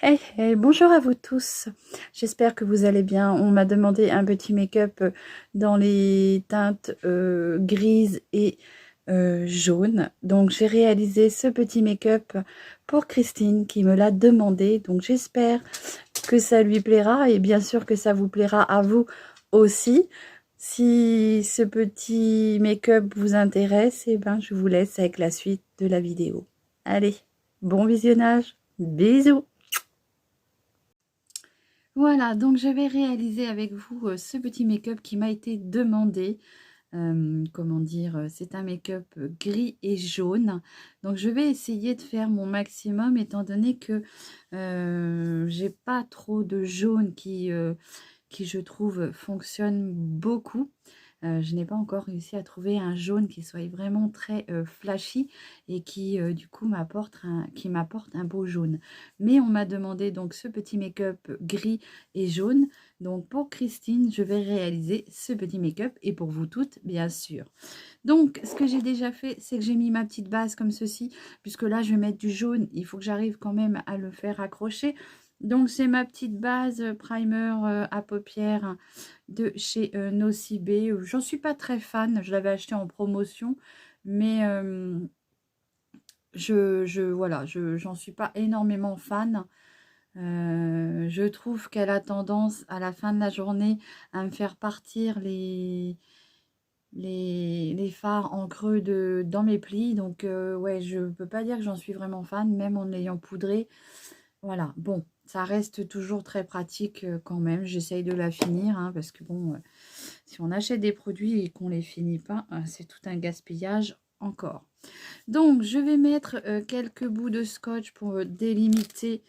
Hey, hey, bonjour à vous tous. J'espère que vous allez bien. On m'a demandé un petit make-up dans les teintes grises et jaunes. Donc, j'ai réalisé ce petit make-up pour Christine qui me l'a demandé. Donc, j'espère que ça lui plaira et bien sûr que ça vous plaira à vous aussi. Si ce petit make-up vous intéresse, eh ben, je vous laisse avec la suite de la vidéo. Allez, bon visionnage. Bisous. Voilà, donc je vais réaliser avec vous ce petit make-up qui m'a été demandé. Comment dire, c'est un make-up gris et jaune. Donc je vais essayer de faire mon maximum étant donné que j'ai pas trop de jaune qui je trouve fonctionne beaucoup. Je n'ai pas encore réussi à trouver un jaune qui soit vraiment très flashy et qui du coup m'apporte un beau jaune. Mais on m'a demandé donc ce petit make-up gris et jaune. Donc pour Christine, je vais réaliser ce petit make-up et pour vous toutes, bien sûr. Donc ce que j'ai déjà fait, c'est que j'ai mis ma petite base comme ceci, puisque là je vais mettre du jaune. Il faut que j'arrive quand même à le faire accrocher. Donc c'est ma petite base primer à paupières de chez Nocibé. J'en suis pas très fan, je l'avais acheté en promotion, mais voilà, j'en suis pas énormément fan. Je trouve qu'elle a tendance à la fin de la journée à me faire partir les fards en creux dans mes plis. Donc ouais, je peux pas dire que j'en suis vraiment fan, même en l'ayant poudré. Voilà, bon, ça reste toujours très pratique quand même. J'essaye de la finir, hein, parce que bon, si on achète des produits et qu'on les finit pas, c'est tout un gaspillage encore. Donc, je vais mettre quelques bouts de scotch pour délimiter,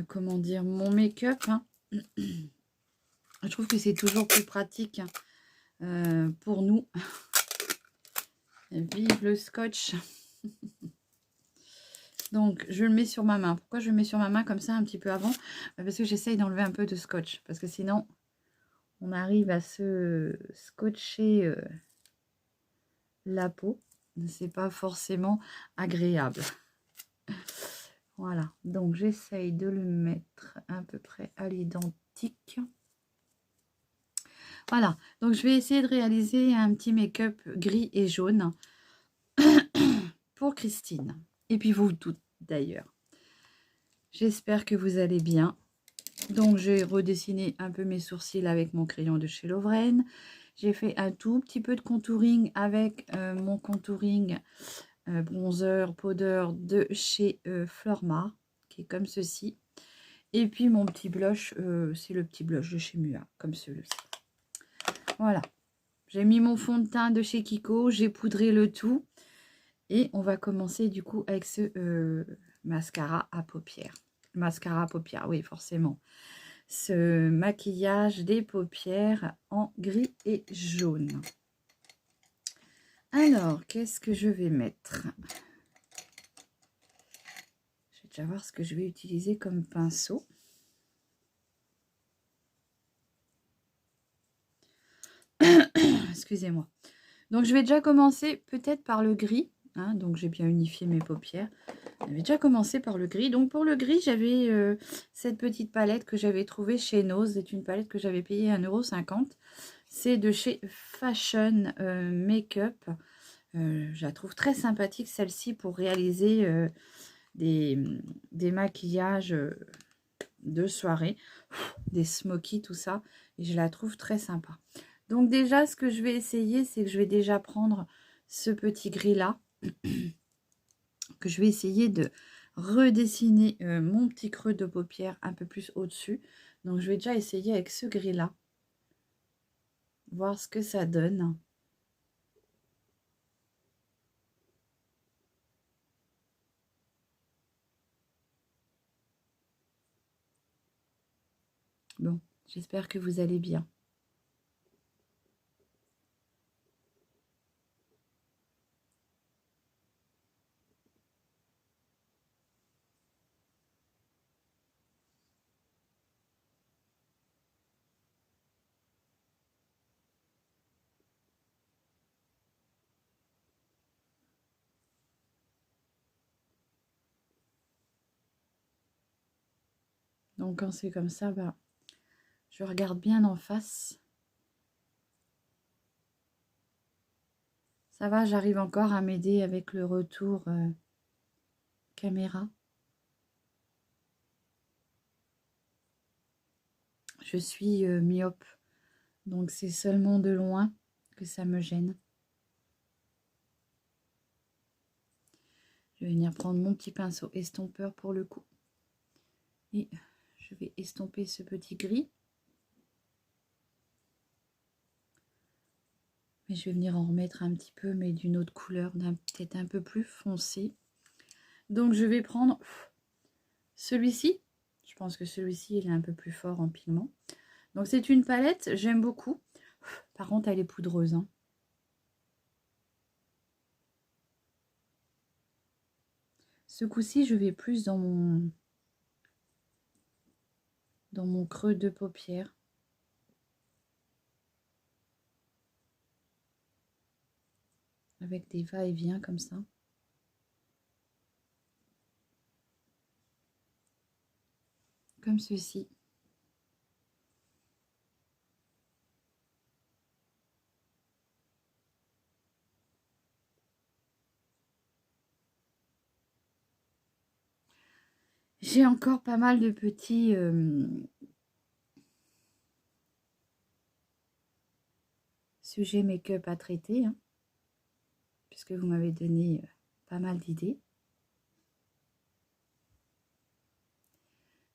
comment dire, mon make-up, hein. Je trouve que c'est toujours plus pratique pour nous. Vive le scotch. Donc, je le mets sur ma main. Pourquoi je le mets sur ma main comme ça un petit peu avant? Parce que j'essaye d'enlever un peu de scotch. Parce que sinon, on arrive à se scotcher la peau. C'est pas forcément agréable. Voilà. Donc, j'essaye de le mettre à peu près à l'identique. Voilà. Donc, je vais essayer de réaliser un petit make-up gris et jaune pour Christine. Et puis, vous toutes d'ailleurs. J'espère que vous allez bien. Donc, j'ai redessiné un peu mes sourcils avec mon crayon de chez Lovren. J'ai fait un tout petit peu de contouring avec mon contouring bronzer, powder de chez Florma, qui est comme ceci. Et puis, mon petit blush, c'est le petit blush de chez Mua, comme celui-ci. Voilà. J'ai mis mon fond de teint de chez Kiko, j'ai poudré le tout. Et on va commencer du coup avec ce mascara à paupières. Mascara à paupières, oui, forcément. Ce maquillage des paupières en gris et jaune. Alors, qu'est-ce que je vais mettre? Je vais déjà voir ce que je vais utiliser comme pinceau. Excusez-moi. Donc, je vais déjà commencer peut-être par le gris. Hein, donc, j'ai bien unifié mes paupières. Je vais déjà commencer par le gris. Donc, pour le gris, j'avais cette petite palette que j'avais trouvée chez Nose. C'est une palette que j'avais payée 1,50 €. C'est de chez Fashion Makeup. Je la trouve très sympathique, celle-ci, pour réaliser des maquillages de soirée, des smokies, tout ça. Et je la trouve très sympa. Donc déjà, ce que je vais essayer, c'est que je vais déjà prendre ce petit gris-là, que je vais essayer de redessiner mon petit creux de paupière un peu plus au-dessus. Donc je vais déjà essayer avec ce gris-là, voir ce que ça donne. Bon, j'espère que vous allez bien. Donc quand c'est comme ça, bah, je regarde bien en face. Ça va, j'arrive encore à m'aider avec le retour caméra. Je suis myope, donc c'est seulement de loin que ça me gêne. Je vais venir prendre mon petit pinceau estompeur pour le coup. Et je vais estomper ce petit gris. Mais je vais venir en remettre un petit peu, mais d'une autre couleur, peut-être un peu plus foncé. Donc je vais prendre celui-ci. Je pense que celui-ci, il est un peu plus fort en pigment. Donc c'est une palette, j'aime beaucoup. Par contre, elle est poudreuse, hein. Ce coup-ci, je vais plus dans mon creux de paupière. Avec des va-et-vient comme ça. Comme ceci. J'ai encore pas mal de petits sujets make-up à traiter, hein, puisque vous m'avez donné pas mal d'idées.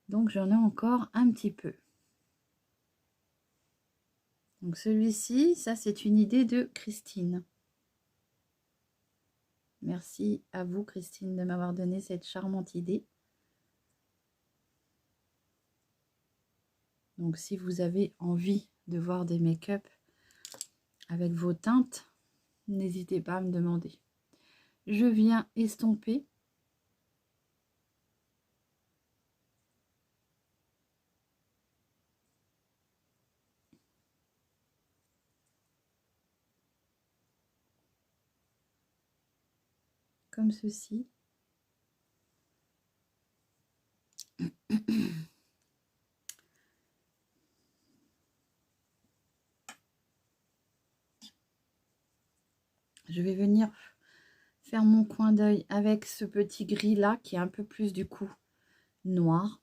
Donc j'en ai encore un petit peu. Donc celui-ci, ça c'est une idée de Christine. Merci à vous Christine de m'avoir donné cette charmante idée. Donc si vous avez envie de voir des make-up avec vos teintes, n'hésitez pas à me demander. Je viens estomper. Comme ceci. Je vais venir faire mon coin d'œil avec ce petit gris là qui est un peu plus du coup noir.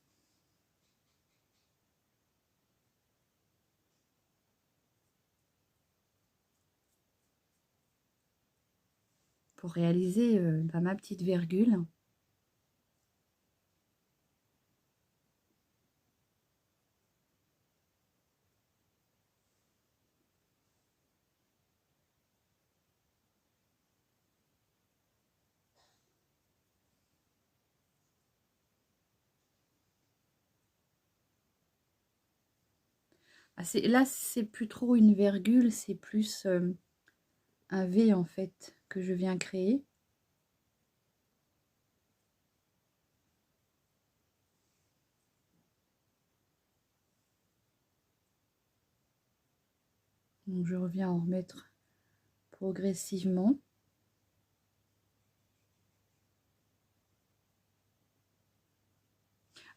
Pour réaliser ma petite virgule. Ah, là, c'est plus trop une virgule, c'est plus un V en fait que je viens créer. Donc je reviens en remettre progressivement.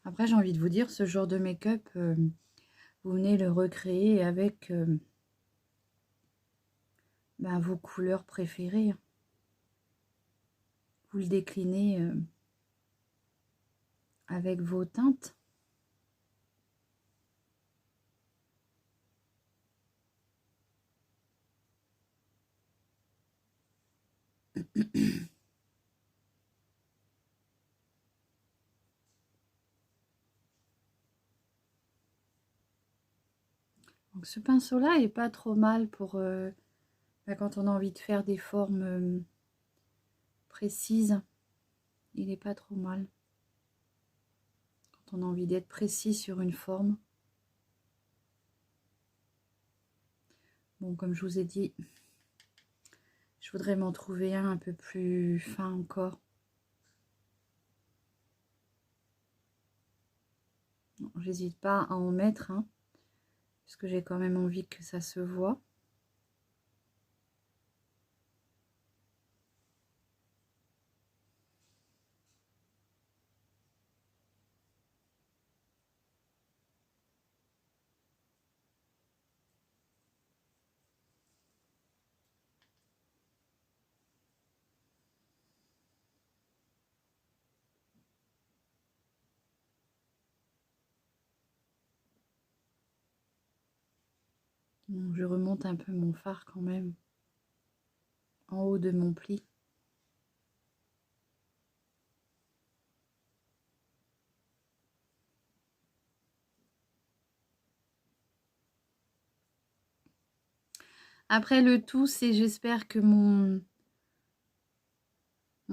Après, j'ai envie de vous dire, ce genre de make-up, vous venez le recréer avec vos couleurs préférées. Vous le déclinez avec vos teintes. Donc ce pinceau-là est pas trop mal pour quand on a envie de faire des formes précises. Il n'est pas trop mal. Quand on a envie d'être précis sur une forme. Bon, comme je vous ai dit, je voudrais m'en trouver un peu plus fin encore. J'hésite pas à en mettre, hein, parce que j'ai quand même envie que ça se voit. Donc, je remonte un peu mon fard quand même en haut de mon pli. Après, le tout, c'est j'espère que mon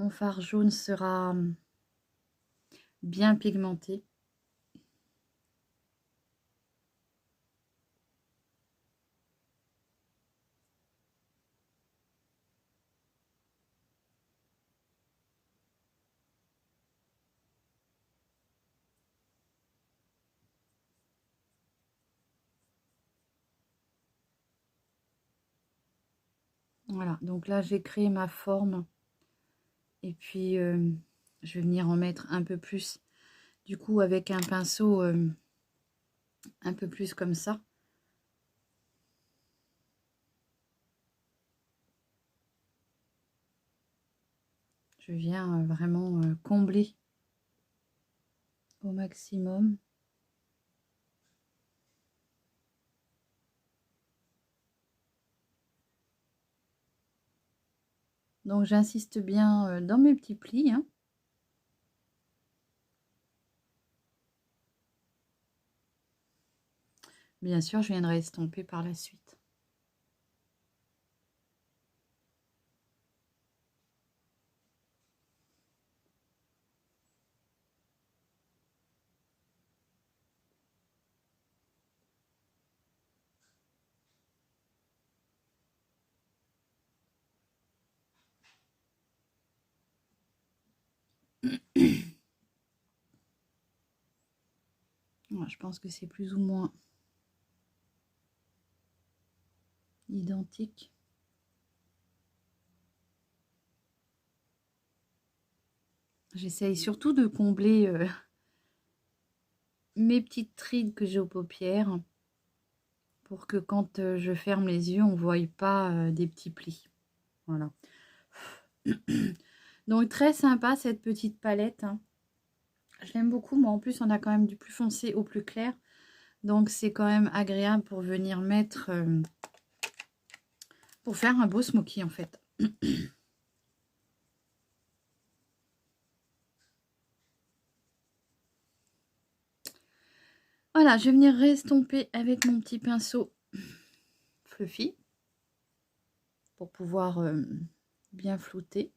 fard jaune sera bien pigmenté. Voilà, donc là, j'ai créé ma forme. Et puis, je vais venir en mettre un peu plus. Du coup, avec un pinceau un peu plus comme ça. Je viens vraiment combler au maximum. Donc, j'insiste bien dans mes petits plis, hein. Bien sûr, je viendrai estomper par la suite. Ouais, je pense que c'est plus ou moins identique. J'essaye surtout de combler mes petites rides que j'ai aux paupières pour que quand je ferme les yeux, on ne voie pas des petits plis. Voilà. Donc, très sympa cette petite palette, hein. Je l'aime beaucoup. Moi, en plus, on a quand même du plus foncé au plus clair. Donc, c'est quand même agréable pour venir mettre... pour faire un beau smoky, en fait. Voilà, je vais venir restomper avec mon petit pinceau fluffy pour pouvoir bien flouter.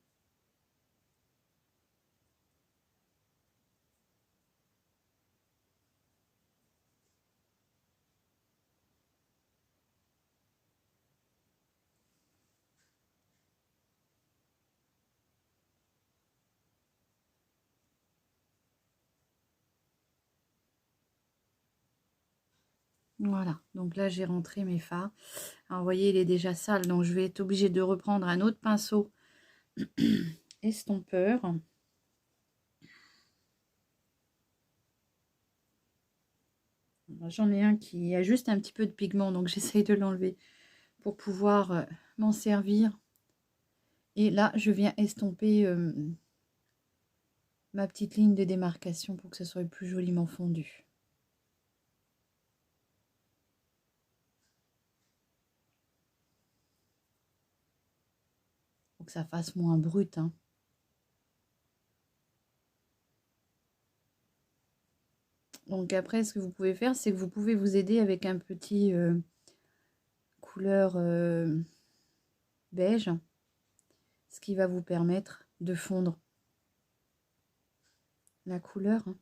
Voilà, donc là j'ai rentré mes fards. Alors vous voyez, il est déjà sale, donc je vais être obligée de reprendre un autre pinceau estompeur. J'en ai un qui a juste un petit peu de pigment, donc j'essaye de l'enlever pour pouvoir m'en servir. Et là, je viens estomper ma petite ligne de démarcation pour que ce soit plus joliment fondu. Pour que ça fasse moins brut, hein. Donc après, ce que vous pouvez faire, c'est que vous pouvez vous aider avec un petit couleur beige, ce qui va vous permettre de fondre la couleur, hein.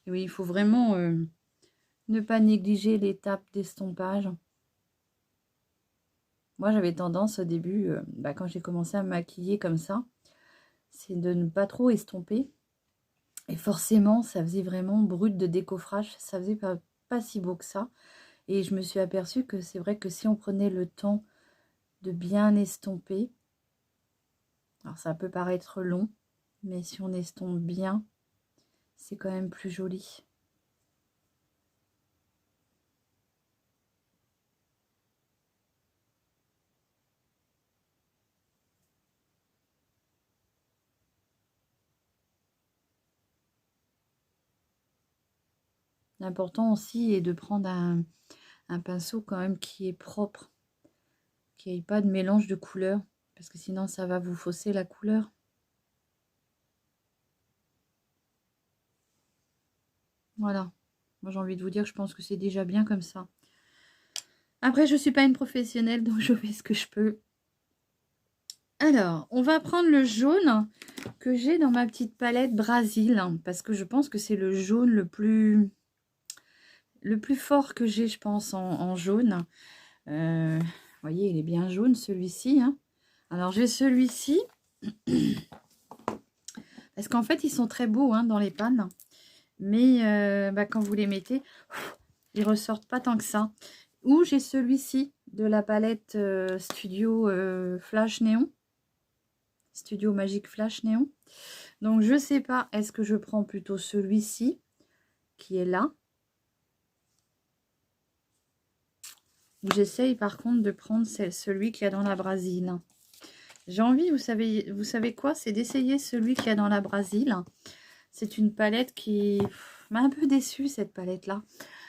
Et oui, il faut vraiment ne pas négliger l'étape d'estompage. Moi, j'avais tendance au début, quand j'ai commencé à me maquiller comme ça, c'est de ne pas trop estomper. Et forcément, ça faisait vraiment brut de décoffrage. Ça faisait pas si beau que ça. Et je me suis aperçue que c'est vrai que si on prenait le temps de bien estomper, alors ça peut paraître long, mais si on estompe bien, c'est quand même plus joli. L'important aussi est de prendre un pinceau quand même qui est propre, qu'il n'y ait pas de mélange de couleurs, parce que sinon ça va vous fausser la couleur. Voilà. Moi j'ai envie de vous dire, je pense que c'est déjà bien comme ça. Après, je ne suis pas une professionnelle, donc je fais ce que je peux. Alors, on va prendre le jaune que j'ai dans ma petite palette Brésil, parce que je pense que c'est le jaune le plus fort que j'ai, je pense, en jaune. Vous voyez, il est bien jaune, celui-ci. Hein. Alors, j'ai celui-ci, parce qu'en fait, ils sont très beaux hein, dans les pannes. Mais quand vous les mettez, ils ressortent pas tant que ça. Ou j'ai celui-ci de la palette Studio Flash Néon. Studio Magique Flash Néon. Donc, je sais pas, est-ce que je prends plutôt celui-ci, qui est là. Ou j'essaye par contre de prendre celui qu'il y a dans la Brésil. J'ai envie, vous savez quoi, c'est d'essayer celui qu'il y a dans la Brésil. C'est une palette qui m'a un peu déçue, cette palette-là.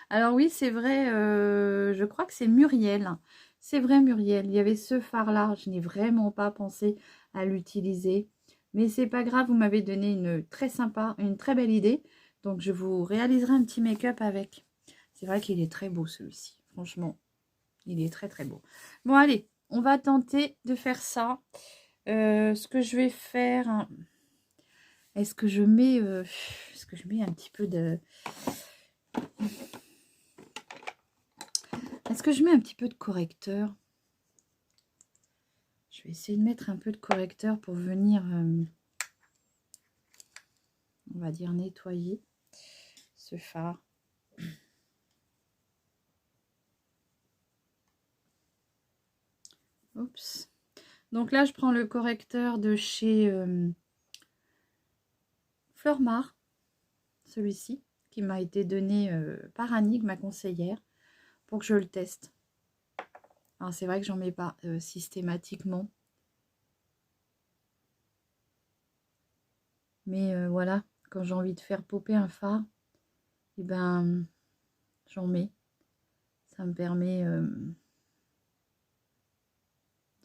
Alors oui, c'est vrai, je crois que c'est Muriel. C'est vrai, Muriel. Il y avait ce fard-là. Je n'ai vraiment pas pensé à l'utiliser. Mais c'est pas grave, vous m'avez donné une très sympa, une très belle idée. Donc, je vous réaliserai un petit make-up avec. C'est vrai qu'il est très beau, celui-ci. Franchement, il est très, très beau. Bon, allez, on va tenter de faire ça. Ce que je vais faire... Hein, est-ce que je mets un petit peu de... Est-ce que je mets un petit peu de correcteur? Je vais essayer de mettre un peu de correcteur pour venir, on va dire, nettoyer ce fard. Oups. Donc là, je prends le correcteur de chez Fleurmar, celui-ci, qui m'a été donné par Annick, ma conseillère, pour que je le teste. Alors c'est vrai que j'en mets pas systématiquement. Mais voilà, quand j'ai envie de faire popper un fard, et ben j'en mets. Ça me permet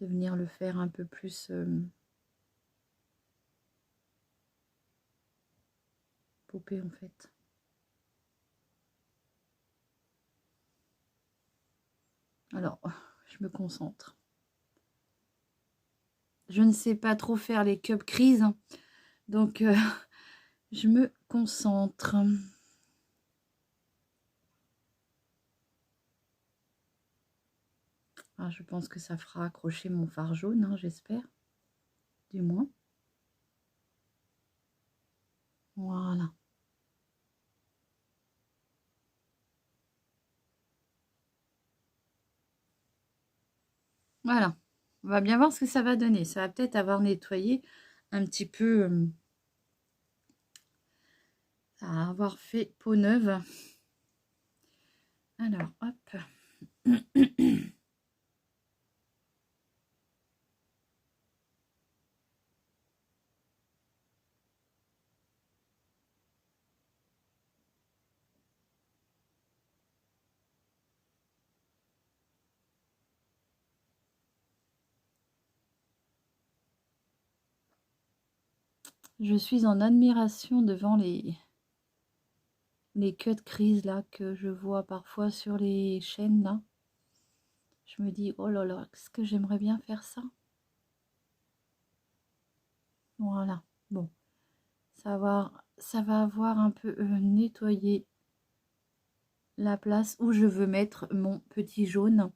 de venir le faire un peu plus popper en fait. Alors, je me concentre. Je ne sais pas trop faire les cups crises, hein, donc je me concentre. Ah, je pense que ça fera accrocher mon fard jaune, hein, j'espère. Du moins. Voilà. Voilà. On va bien voir ce que ça va donner. Ça va peut-être avoir nettoyé un petit peu. Ça va avoir fait peau neuve. Alors, hop. Je suis en admiration devant les cuts crises là que je vois parfois sur les chaînes là. Je me dis, oh là là, est-ce que j'aimerais bien faire ça? Voilà, bon, ça va avoir un peu nettoyé la place où je veux mettre mon petit jaune.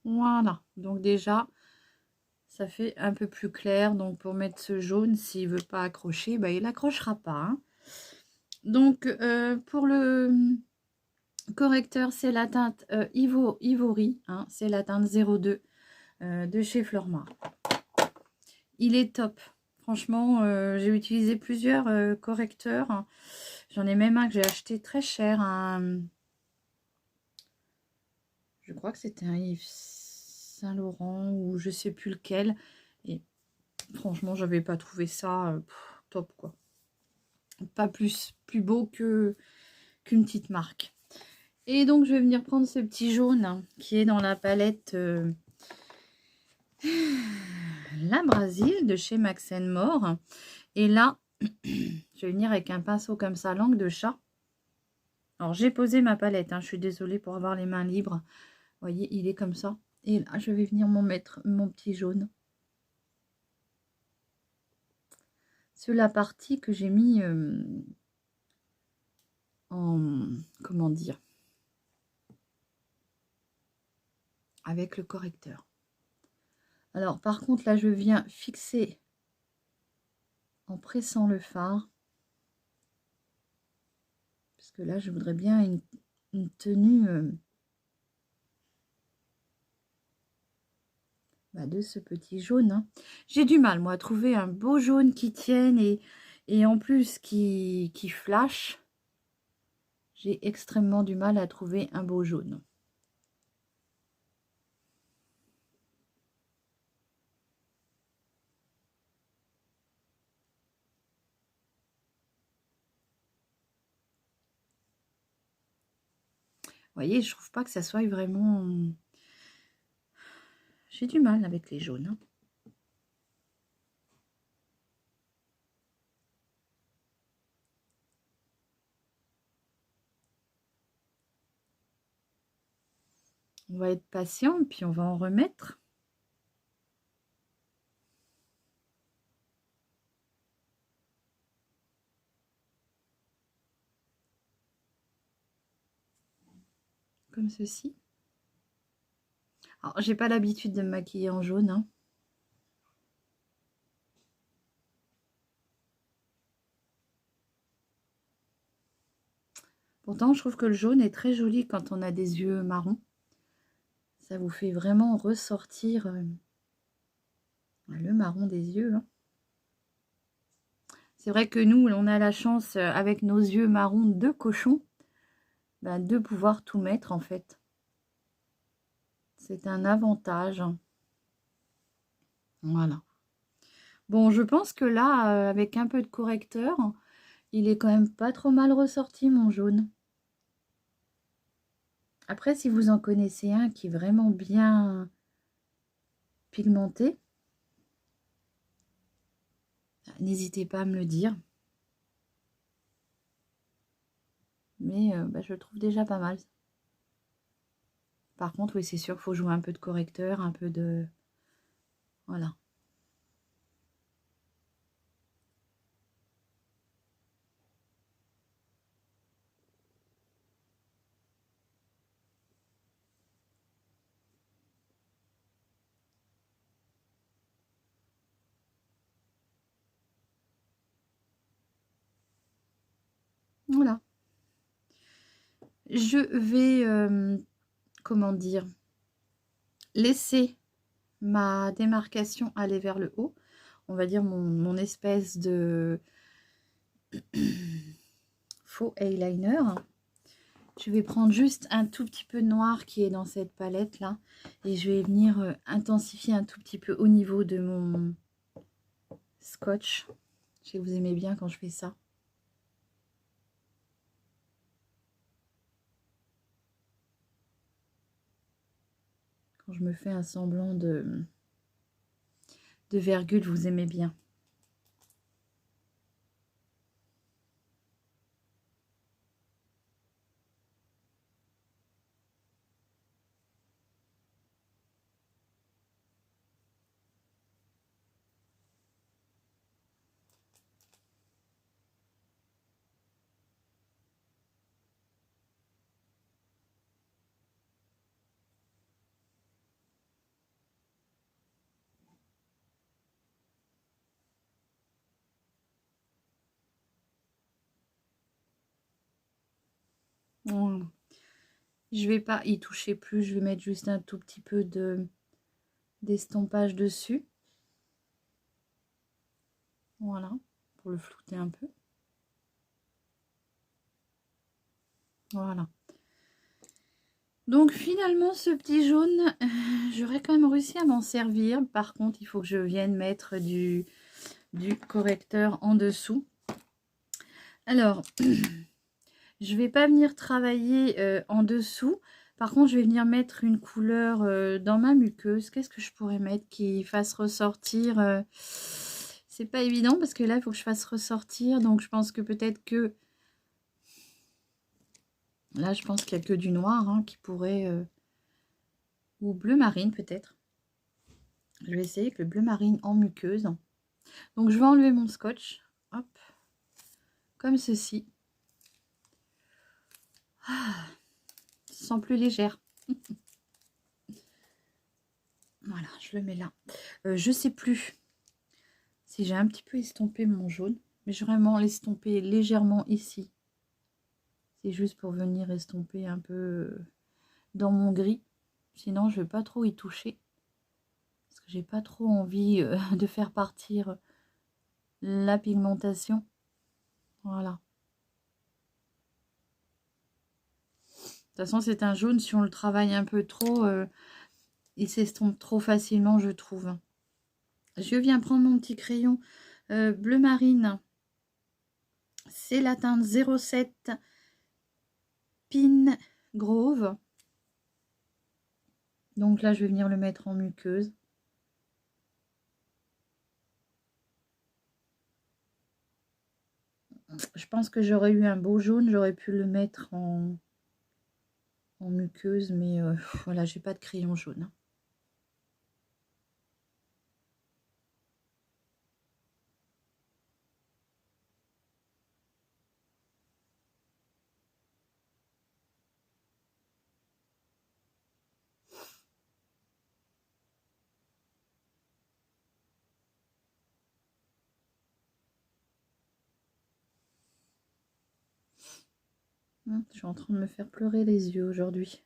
Voilà, donc déjà, ça fait un peu plus clair. Donc pour mettre ce jaune, s'il ne veut pas accrocher, bah, il n'accrochera pas. Hein. Donc pour le correcteur, c'est la teinte Ivory, hein, c'est la teinte 02 de chez Fleurmar. Il est top. Franchement, j'ai utilisé plusieurs correcteurs. Hein. J'en ai même un que j'ai acheté très cher. Je crois que c'était un Yves Saint-Laurent ou je sais plus lequel. Et franchement, j'avais pas trouvé ça top, quoi. Pas plus beau qu'une petite marque. Et donc, je vais venir prendre ce petit jaune hein, qui est dans la palette La Brasile de chez Max More. Et là, je vais venir avec un pinceau comme ça, langue de chat. Alors, j'ai posé ma palette. Hein, je suis désolée pour avoir les mains libres. Vous voyez, il est comme ça. Et là, je vais venir m'en mettre mon petit jaune. Sur la partie que j'ai mis en... Comment dire? Avec le correcteur. Alors, par contre, là, je viens fixer en pressant le fard. Parce que là, je voudrais bien une tenue de ce petit jaune. Hein. J'ai du mal, moi, à trouver un beau jaune qui tienne et en plus qui flash. J'ai extrêmement du mal à trouver un beau jaune. Vous voyez, je trouve pas que ça soit vraiment... J'ai du mal avec les jaunes. Hein. On va être patient, puis on va en remettre. Comme ceci. Alors, j'ai pas l'habitude de me maquiller en jaune. Hein. Pourtant, je trouve que le jaune est très joli quand on a des yeux marrons. Ça vous fait vraiment ressortir le marron des yeux. Hein. C'est vrai que nous, on a la chance, avec nos yeux marrons de cochon, de pouvoir tout mettre en fait. C'est un avantage. Voilà. Bon, je pense que là, avec un peu de correcteur, il est quand même pas trop mal ressorti mon jaune. Après, si vous en connaissez un qui est vraiment bien pigmenté, n'hésitez pas à me le dire. Mais je le trouve déjà pas mal. Par contre, oui, c'est sûr qu'il faut jouer un peu de correcteur, un peu de... Voilà. Voilà. Je vais, comment dire, laisser ma démarcation aller vers le haut. On va dire mon espèce de faux eyeliner. Je vais prendre juste un tout petit peu de noir qui est dans cette palette là. Et je vais venir intensifier un tout petit peu au niveau de mon scotch. Je sais que vous aimez bien quand je fais ça. Quand je me fais un semblant de virgule, vous aimez bien. Je vais pas y toucher plus, je vais mettre juste un tout petit peu d'estompage dessus. Voilà, pour le flouter un peu. Voilà. Donc finalement, ce petit jaune, j'aurais quand même réussi à m'en servir. Par contre, il faut que je vienne mettre du correcteur en dessous. Alors, je vais pas venir travailler en dessous. Par contre, je vais venir mettre une couleur dans ma muqueuse. Qu'est-ce que je pourrais mettre qui fasse ressortir c'est pas évident parce que là, il faut que je fasse ressortir. Donc, je pense que peut-être que... Là, je pense qu'il n'y a que du noir hein, qui pourrait... ou bleu marine peut-être. Je vais essayer avec le bleu marine en muqueuse. Donc, je vais enlever mon scotch. Hop. Comme ceci. Ah, je me sens plus légère. Voilà, je le mets là. Je sais plus si j'ai un petit peu estompé mon jaune. Mais je vais vraiment l'estomper légèrement ici. C'est juste pour venir estomper un peu dans mon gris. Sinon, je ne vais pas trop y toucher. Parce que j'ai pas trop envie de faire partir la pigmentation. Voilà. De toute façon, c'est un jaune, si on le travaille un peu trop, il s'estompe trop facilement, je trouve. Je viens prendre mon petit crayon bleu marine. C'est la teinte 07 Pin Grove. Donc là, je vais venir le mettre en muqueuse. Je pense que j'aurais eu un beau jaune, j'aurais pu le mettre en muqueuse, mais voilà, j'ai pas de crayon jaune. Je suis en train de me faire pleurer les yeux aujourd'hui.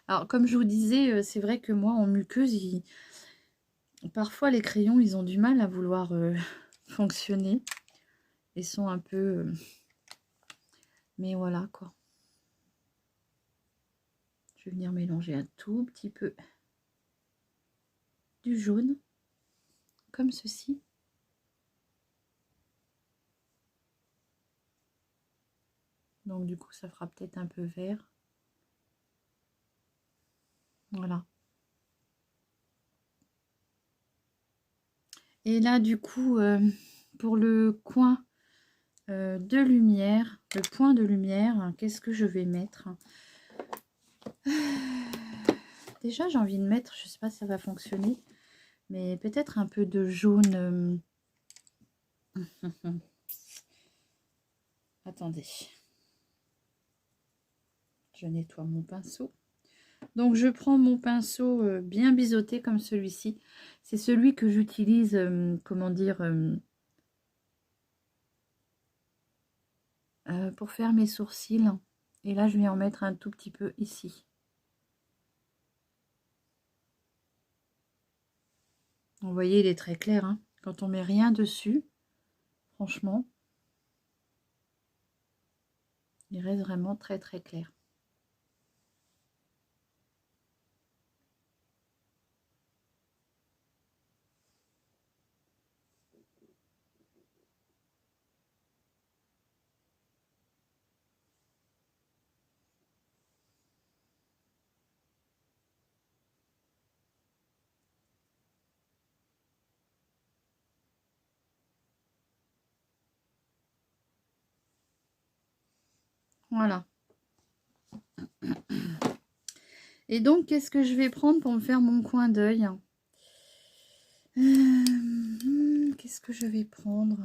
Alors, comme je vous disais, c'est vrai que moi, en muqueuse, parfois les crayons, ils ont du mal à vouloir fonctionner. Ils sont un peu... mais voilà, quoi. Je vais venir mélanger un tout petit peu du jaune, comme ceci. Donc, du coup, ça fera peut-être un peu vert. Voilà. Et là, du coup, pour le coin de lumière, le point de lumière, qu'est-ce que je vais mettre? Déjà, j'ai envie de mettre, je ne sais pas si ça va fonctionner, mais peut-être un peu de jaune. Attendez. Je nettoie mon pinceau. Donc, je prends mon pinceau bien biseauté comme celui-ci. C'est celui que j'utilise, comment dire, pour faire mes sourcils. Et là, je vais en mettre un tout petit peu ici. Vous voyez, il est très clair. Hein. Quand on met rien dessus, franchement, il reste vraiment très très clair. Voilà. Et donc, qu'est-ce que je vais prendre pour me faire mon coin d'œil? Qu'est-ce que je vais prendre?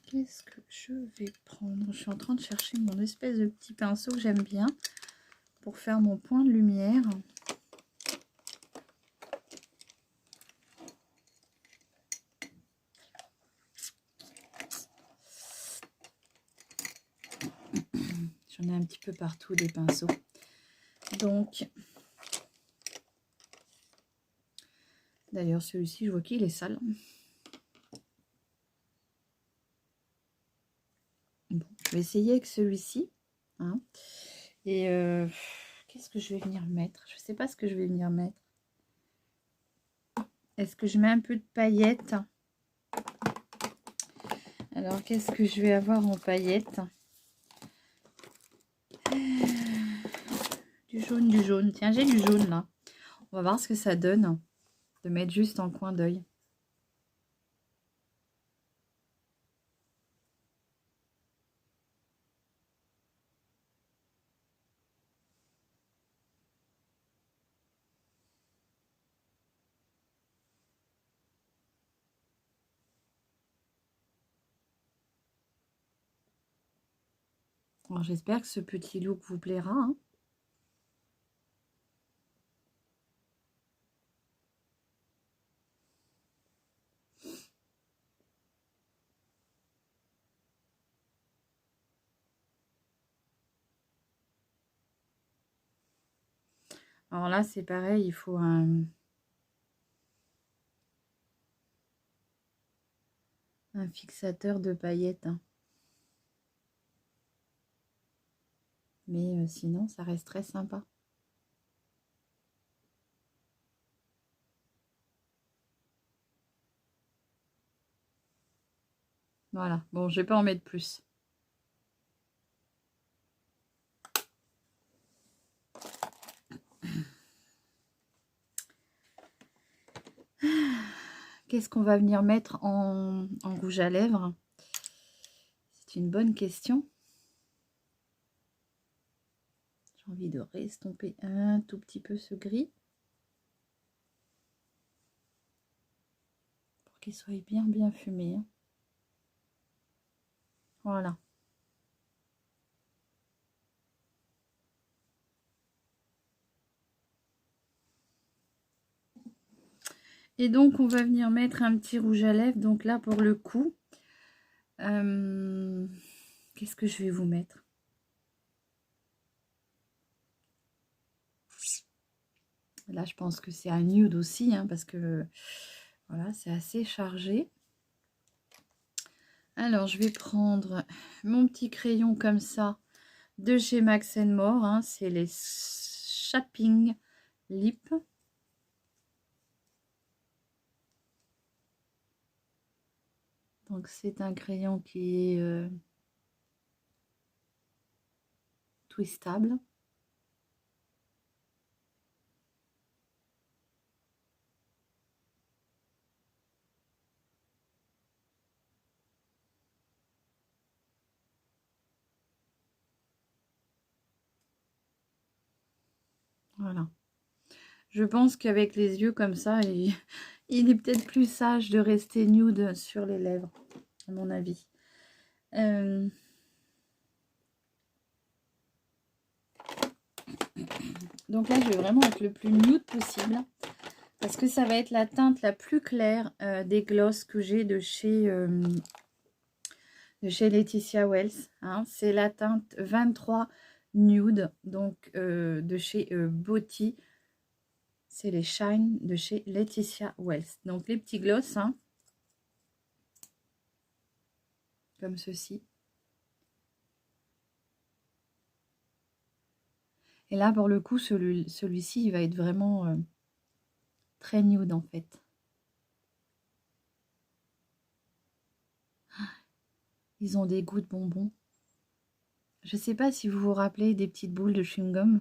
Qu'est-ce que je vais prendre? Je suis en train de chercher mon espèce de petit pinceau que j'aime bien pour faire mon point de lumière. J'en ai un petit peu partout des pinceaux. Donc, D'ailleurs, celui-ci, je vois qu'il est sale. Bon, je vais essayer avec celui-ci. Hein. Et qu'est-ce que je vais venir mettre? Je ne sais pas ce que je vais venir mettre. Est-ce que je mets un peu de paillettes? Alors, qu'est-ce que je vais avoir en paillettes? Du jaune, du jaune. Tiens, j'ai du jaune là. On va voir ce que ça donne de mettre juste en coin d'œil. Alors, j'espère que ce petit look vous plaira. Hein. Alors là, c'est pareil, il faut un fixateur de paillettes. Hein. Mais sinon, ça reste très sympa. Voilà. Bon, je vais pas en mettre plus. Qu'est-ce qu'on va venir mettre en rouge à lèvres? C'est une bonne question. J'ai envie de restomper un tout petit peu ce gris. Pour qu'il soit bien fumé. Hein. Voilà. Et donc, on va venir mettre un petit rouge à lèvres. Donc là, pour le coup, qu'est-ce que je vais vous mettre? Là, je pense que c'est un nude aussi, hein, parce que voilà, c'est assez chargé. Alors, je vais prendre mon petit crayon comme ça de chez Max More. Hein, c'est les Shaping Lip. Donc, c'est un crayon qui est twistable. Voilà. Je pense qu'avec les yeux comme ça, il est peut-être plus sage de rester nude sur les lèvres, à mon avis. Donc là, je vais vraiment être le plus nude possible. Parce que ça va être la teinte la plus claire des glosses que j'ai de chez Laetitia Wells. Hein. C'est la teinte 23 Nude, donc de chez Beauty. C'est les Shine de chez Laetitia Wells. Donc les petits gloss, hein, comme ceci. Et là, pour le coup, celui-ci, il va être vraiment très nude en fait. Ils ont des goûts de bonbons. Je ne sais pas si vous vous rappelez des petites boules de chewing-gum.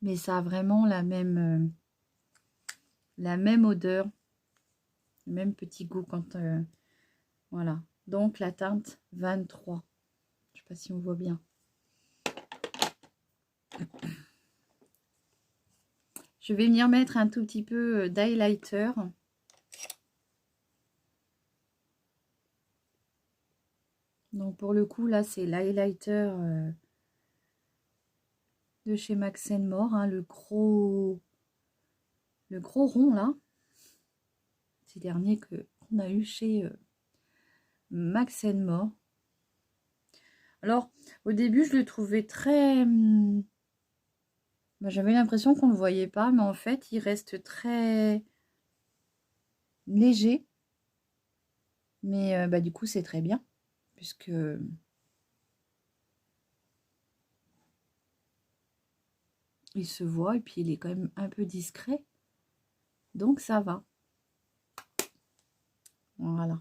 Mais ça a vraiment la même odeur. Le même petit goût quand... voilà. Donc la teinte 23. Je ne sais pas si on voit bien. Je vais venir mettre un tout petit peu d'highlighter. Donc pour le coup, là, c'est l'highlighter de chez Max More, hein, le gros rond là. Ces derniers qu'on a eu chez Max More. Alors, au début, je le trouvais très Bah, j'avais l'impression qu'on ne le voyait pas, mais en fait, il reste très léger. Mais bah, du coup, c'est très bien, puisque il se voit et puis il est quand même un peu discret. Donc, ça va. Voilà.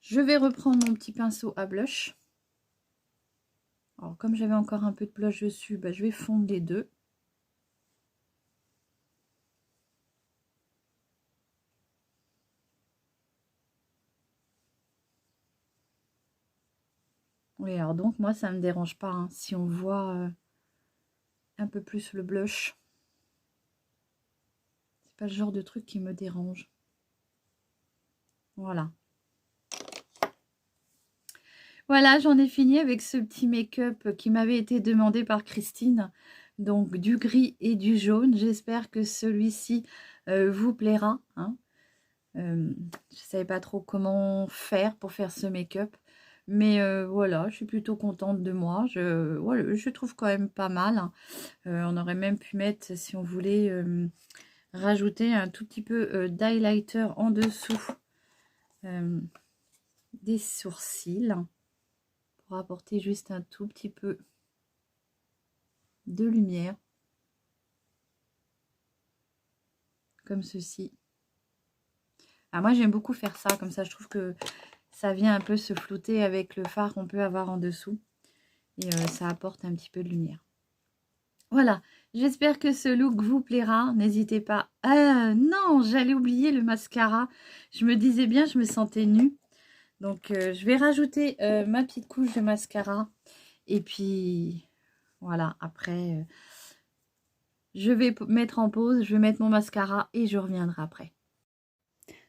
Je vais reprendre mon petit pinceau à blush. Alors, comme j'avais encore un peu de blush dessus, bah, je vais fondre les deux. Oui, alors donc, moi, ça ne me dérange pas hein, si on voit un peu plus le blush. C'est pas le genre de truc qui me dérange. Voilà. Voilà, j'en ai fini avec ce petit make-up qui m'avait été demandé par Christine. Donc, du gris et du jaune. J'espère que celui-ci vous plaira. Hein. Je ne savais pas trop comment faire pour faire ce make-up. Mais voilà, je suis plutôt contente de moi. Voilà, je trouve quand même pas mal. Hein. On aurait même pu mettre, si on voulait, rajouter un tout petit peu d'highlighter en dessous des sourcils. Pour apporter juste un tout petit peu de lumière. Comme ceci. Ah, moi, j'aime beaucoup faire ça. Comme ça, je trouve que ça vient un peu se flouter avec le fard qu'on peut avoir en dessous. Et ça apporte un petit peu de lumière. Voilà, j'espère que ce look vous plaira. N'hésitez pas. Non, j'allais oublier le mascara. Je me disais bien, je me sentais nue. Donc, je vais rajouter ma petite couche de mascara. Et puis, voilà, après, je vais mettre en pause. Je vais mettre mon mascara et je reviendrai après.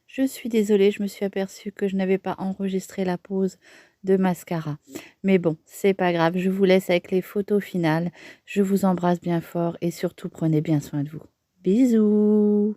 Je suis désolée, je me suis aperçue que je n'avais pas enregistré la pause de mascara. Mais bon, c'est pas grave, je vous laisse avec les photos finales. Je vous embrasse bien fort et surtout prenez bien soin de vous. Bisous!